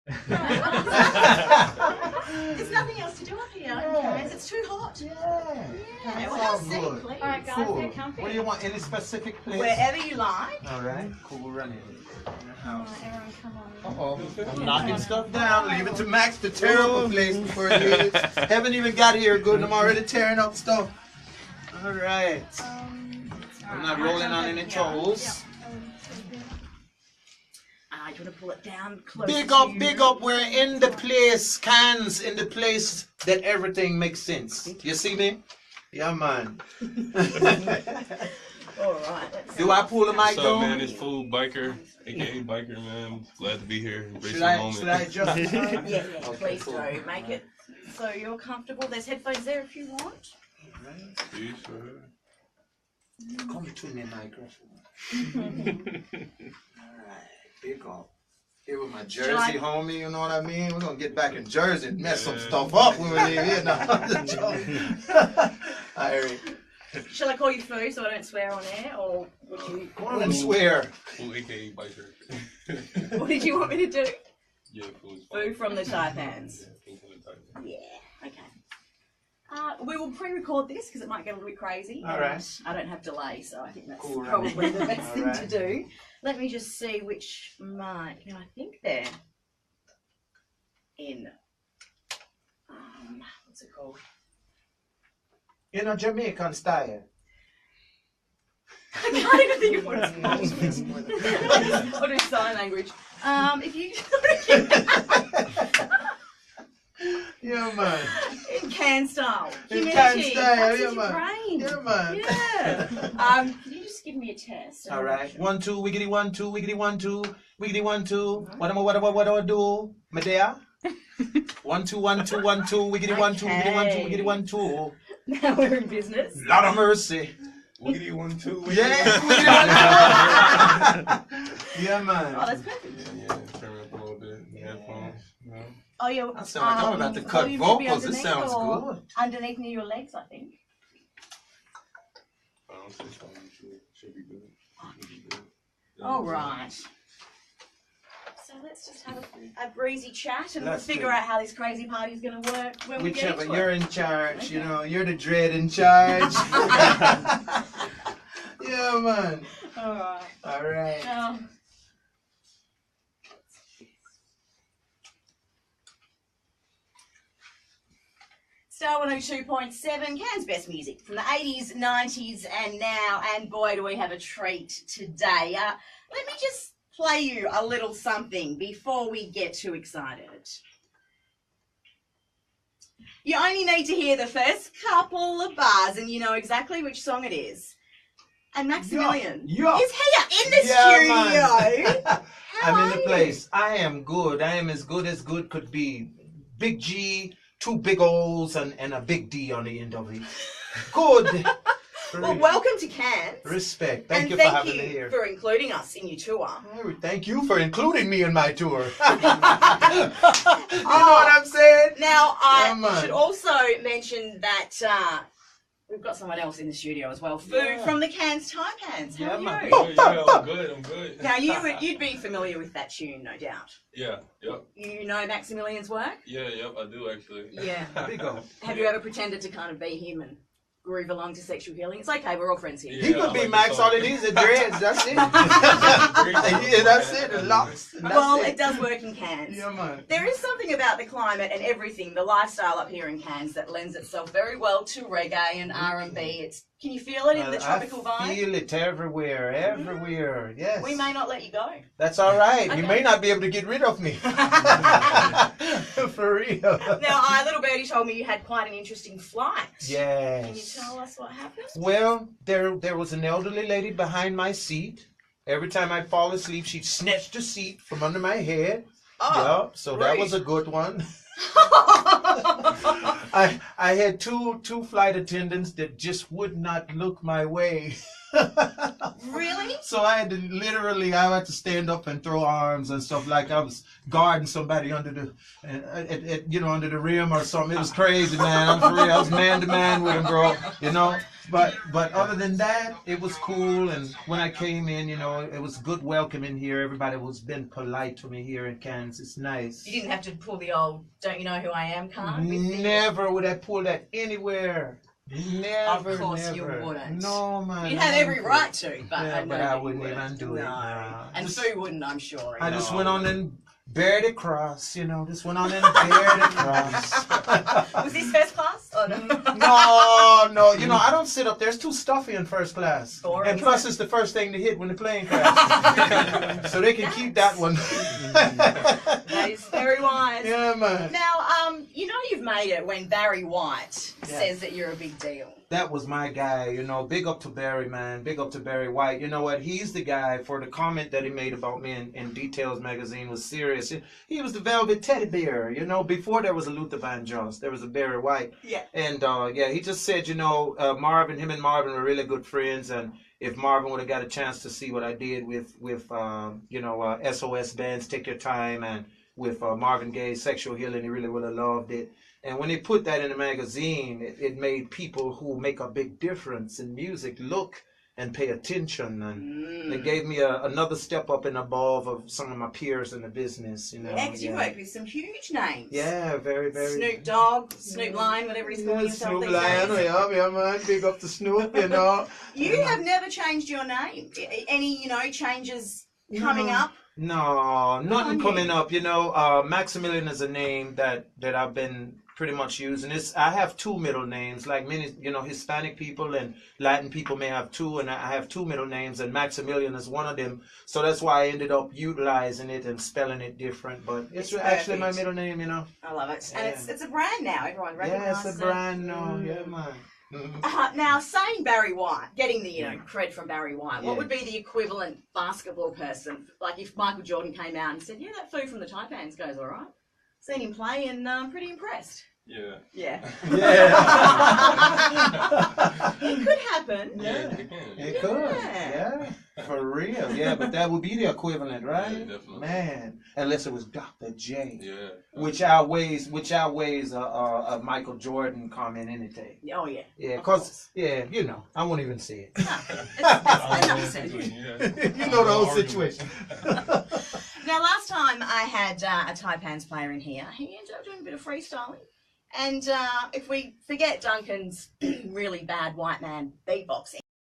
There's nothing else to do up here, guys. It's too hot. Yeah. Well, have a seat, please. All right, guys, Cool. get comfy. What do you want? Any specific place? Wherever you like. All right. Cool. Running. All right, everyone, come on. Uh-oh. I'm knocking stuff down. Leave it to Max, the terrible place before he leaves. Haven't even got here good and I'm already tearing up stuff. All right. I'm not rolling on any toes. You want to pull it down close. Big up. We're in the place, cans in the place that everything makes sense. You see me? Yeah, man. All right. Do I pull the mic What's up, man? down? It's Food Biker, aka Biker, man. Glad to be here. Embrace Should the I moment. adjust the mic? Yeah, Okay, please cool. do. Make it so you're comfortable. There's headphones there if you want. See, sure. Come between the microphone. Alright, big up. Here with my Jersey homie, you know what I mean? We're gonna get back in Jersey and mess some stuff up when we leave here. No, I'm just joking. Alright. Shall I call you Foo so I don't swear on air, or would you? Go on and swear. Food, aka Biker. What did you want me to do? Yeah, Food's Foo from the Taipans. Food from the Taipan. Yeah. Okay. We will pre-record this because it might get a little bit crazy. All right. I don't have delay, so I think that's Cool, probably the best All thing right. to do. Let me just see which mic. Now I think they're in. What's it called? You know, Jamaican style. I can't even think of what it's called. I'll do sign language. If you Yeah, man. in can style, In humidity, can style, how's yeah, your man. brain? Yeah, man. Yeah. Can you just give me a test? All right. 1, 2, wiggity 1, 2, wiggity 1, 2, wiggity 1, 2. What do I do? Medea? 1, 2, 1, 2, 1, 2, wiggity 1, 2, wiggity 1, 2, wiggity 1, 2. Now we're in business. Lot of mercy. Wiggity 1, 2. Wiggity Yeah. 1, 2. Yeah, man. Oh, that's perfect. Yeah, turn it up a little bit. The headphones. You know? Oh, yeah. I sound like I'm about to cut volume should be vocals. This underneath sounds or good. Underneath near your legs, I think. I don't say something. Should be good. Should be good. All right. So let's just have a breezy chat and Let's figure do it. out how this crazy party is going to work when we get Whichever, into you're it. in charge. Okay. You know, you're the dread in charge. Yeah, man. All right. All right. Star 102.7, Cairns best music from the 80s, 90s, and now. And boy, do we have a treat today. Let me just play you a little something before we get too excited. You only need to hear the first couple of bars and you know exactly which song it is. And Maximilian Yeah. is here in the Yeah, studio. man. How I'm in are the you? place. I am good. I am as good could be. Big G, 2 big O's, and a big D on the end of it. Good. Well, welcome to Cairns. Respect. Thank And you for thank having you me here. for including us in your tour. Thank you for including me in my tour. You know what I'm saying? Now, Yeah, I man. should also mention that we've got someone else in the studio as well. Foo Yeah. from the Cairns Taipans. How Yeah, are man. you? Yeah, I'm good. I'm good. Now, you'd be familiar with that tune, no doubt. Yeah, yep. You know Maximilian's work? Yeah, yep, I do actually. Yeah. Big O. Have you ever pretended to kind of be him and groove along to Sexual Healing? It's okay, we're all friends here. He Yeah, could I be like Max. the song. All it is dreads. That's it. Yeah, that's it. The locks. That's Well, it. it does work in Cairns. Yeah, man. There is something about the climate and everything, the lifestyle up here in Cairns, that lends itself very well to reggae and R&B. Can you feel it in the tropical I vibe? feel it everywhere. Yes. We may not let you go. That's all right. Okay. You may not be able to get rid of me. For real. Now, little birdie told me you had quite an interesting flight. Yes. Can you tell us what happened? Well, there was an elderly lady behind my seat. Every time I'd fall asleep, she'd snatch the seat from under my head. Oh, Yep. So that was a good one. I had two flight attendants that just would not look my way. Really? So I had to stand up and throw arms and stuff like I was guarding somebody under the under the rim or something. It was crazy, man. I'm for real. I was man to man with him, bro. You know. But other than that, it was cool. And when I came in, it was good welcome in here. Everybody was been polite to me here in Kansas. It's nice. You didn't have to pull the old "Don't you know who I am" card? Never would I pull that anywhere. Never. Of course never. you wouldn't. No, man. You had every right to, but Yeah, I know but I you wouldn't even do it. No. Nah. And Just- Sue wouldn't, I'm sure. I either. just went on and bared the cross, just went on and bared the cross. Was this first class? Oh, no. No, I don't sit up there. It's too stuffy in first class. Boring, And plus, it's the first thing to hit when the plane crashes. So they can keep that one. That is very wise. Yeah, man. Now, you've made it when Barry White says that you're a big deal. That was my guy, big up to Barry, man. Big up to Barry White. You know what? He's the guy for the comment that he made about me in Details magazine was serious. He was the velvet teddy bear, before there was a Luther Vandross, there was a Barry White. Yeah. And, he just said, him and Marvin were really good friends. And if Marvin would have got a chance to see what I did with SOS Bands, Take Your Time, and with Marvin Gaye's Sexual Healing, he really would have loved it. And when they put that in the magazine, it made people who make a big difference in music look and pay attention. And it gave me another step up and above of some of my peers in the business. Yeah, because you worked with some huge names. Yeah, very, very. Snoop Dogg, Snoop Lion, whatever he's calling himself Snoop these Lion, days. yeah, man. Big up to Snoop, You have never changed your name. Any, changes coming up? No, nothing you? coming up. Maximilian is a name that I've been pretty much using. I have two middle names, like many, Hispanic people and Latin people may have two, and I have two middle names, and Maximilian is one of them. So that's why I ended up utilizing it and spelling it different. But it's actually my middle name, I love it. Yeah. And it's a brand now. Everyone recognizes Yeah, it's a brand now. Yeah, man. Now, saying Barry White, getting the cred from Barry White, Yeah. what would be the equivalent basketball person? Like if Michael Jordan came out and said, "Yeah, that food from the Taipans goes all right." Seen him play and I'm pretty impressed. Yeah. Yeah. Yeah. It could happen. Yeah, it can. It could. Yeah. For real. Yeah, but that would be the equivalent, right? Yeah, definitely. Man. Unless it was Dr. J. Yeah. Which outweighs a Michael Jordan comment any day. Oh, yeah. Yeah, Of because, course. I won't even say it. No, it's enough said. You know the whole situation. Now, last time I had a Taipan's player in here, he ended up doing a bit of freestyling. And if we forget Duncan's really bad white man beatboxing,